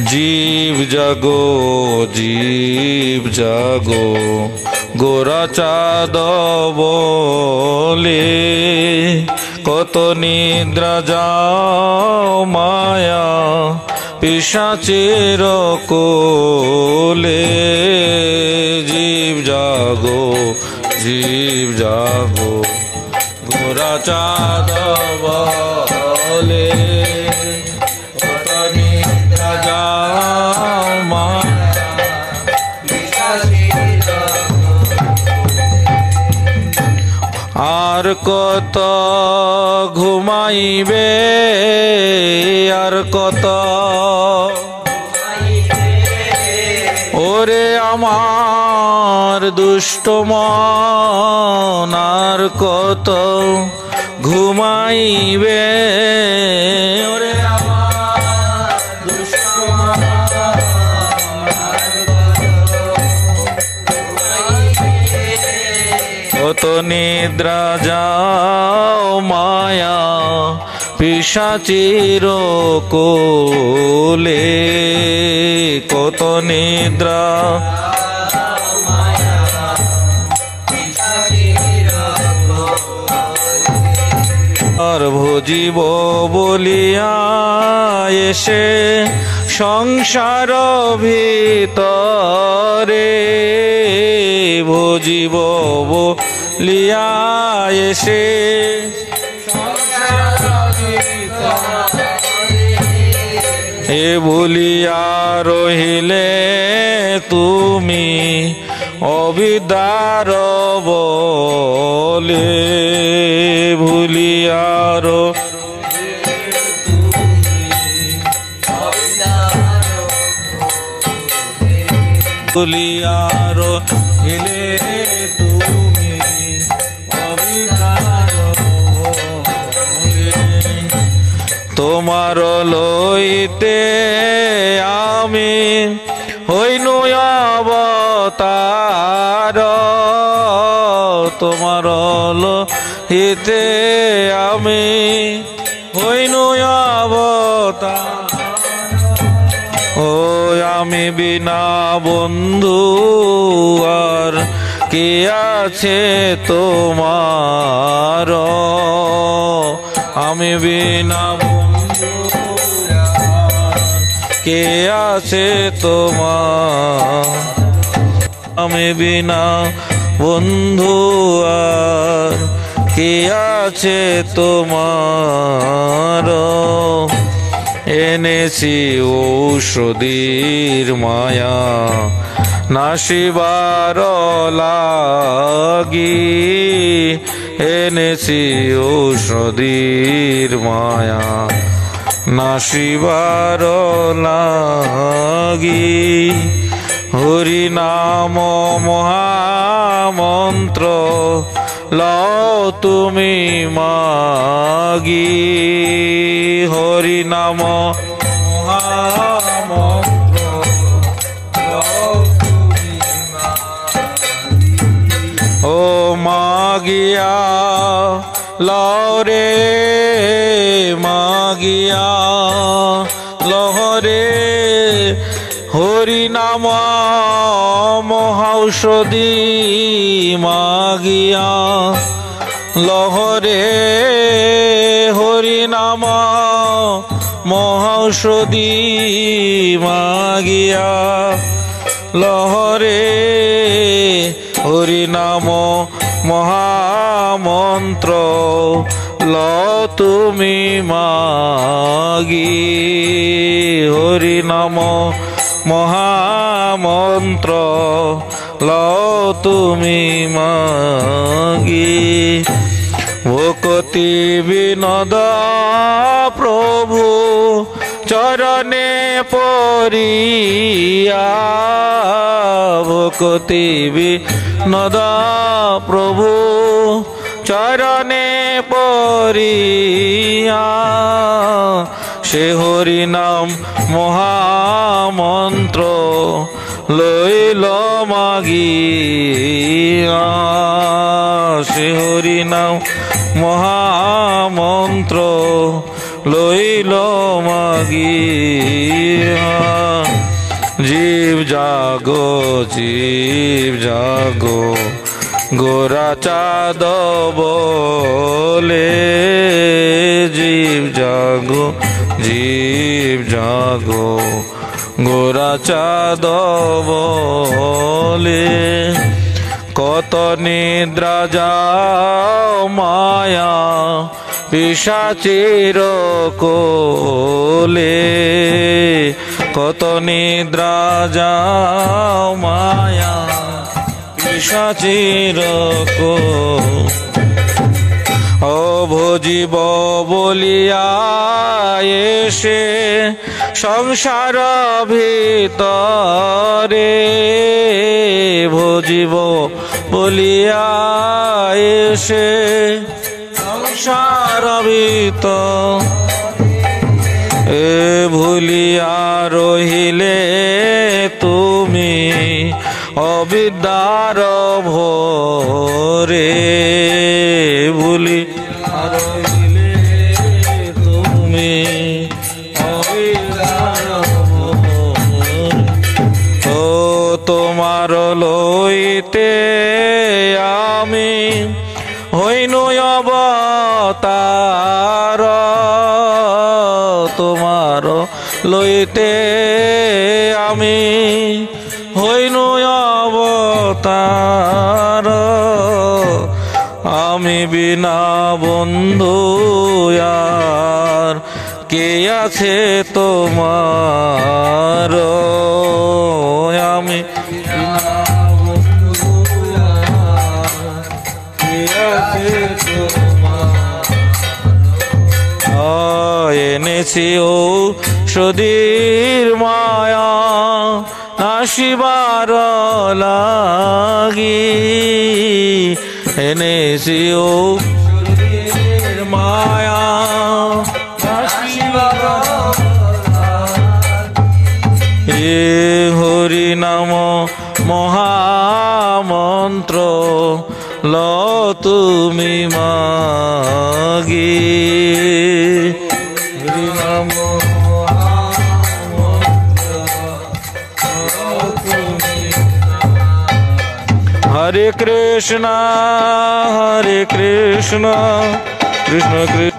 জীব জাগো জীব জাগো গোরা চাঁদ বলে কত নিদ্রা যাও মায়া পিশাচের কোলে। জীব জাগো গোরা চাঁদ বলে কত নিদ্রা যাও মায়া পিশাচের আর কত ঘুমাইবে আর কত ওরে আমার দুষ্ট মন আর কত ঘুমাইবে ওরে আমার দুষ্ট মন কত নিদ্রা যাও মায়া পিশাচের কোলে কত নিদ্রা আর ভজিব বলিয়া এসে সংসার ভিতরে ভজিব বলিয়া এসে এ বলিয়া রহিলে তুমি অবিদ্যার বলে ভুলিয়া ভুলিয়া রহিলে তুমি অবিদ্যার তোমার লইতে আমি হইনু অবতার তোমার লইতে আমি হইনু অবতার ও আমি বিনা বন্ধু আর কে আছে তোমার আমি বিনা বন্ধু কে আছে তোমার আমি বিনা বন্ধু আর কে আছে তোমার এনেছি ঔষধীর মায়া নাশিবার লাগি এনেছি ঔষধীর মায়া নাশিবার লাগি হরি নাম মহামন্ত্র লও তুমি মাগি হরি নাম মহামন্ত্র লও তুমি মাগি ও মাগিয়া লও রে মাগিয়া লহরে হরি নাম মহাঔষধি মাগিয়া লহরে হরি নাম মহাঔষধি মাগিয়া লহরে হরি নাম মহামন্ত্র লও তুমি মাগি হরি নাম মহামন্ত্র লও তুমি মাগি ভকতি বিনোদ প্রভু চরণে পড়িয়া ভকতি বিনোদ প্রভু চরণে পড়িয়া সে হরি নাম মহামন্ত্র লইল মাগিয়া সে হরি নাম মহামন্ত্র লইল মাগিয়া। জীব জাগো, জীব জাগো, গোরা চাঁদ বলে। জীব জাগো, জীব জাগো, গোরা চাঁদ বলে। কত নিদ্রা যাও মায়া পিশাচের কোলে। কত নিদ্রা যাও মায়া পিশাচের কোলে। ভজিব বলিয়া এসে সংসার ভিতরে। ভজিব বলিয়া এসে সংসার ভিতরে। ভুলিয়া রহিলে তুমি অবিদ্যার ভোরে। ভুলি রহিলে তুমি অবিদ্যার ভোরে। ও তোমার লইতে আমি হইনু অবতার। তোমার লইতে আমি হইনু অবতার। আমি বিনা বন্ধু আর কে আছে তোমার। আমি বিনা বন্ধু আর কে আছে তোমার। এনেছি ও সদীর মায়া নাশিবার লাগি। এনেছি ও সদীর মায়া নাশিবার লাগি। এ হরি নাম মহামন্ত্র ল তুমি মাগি। হরি নাম हरे कृष्णा कृष्ण कृष्ण।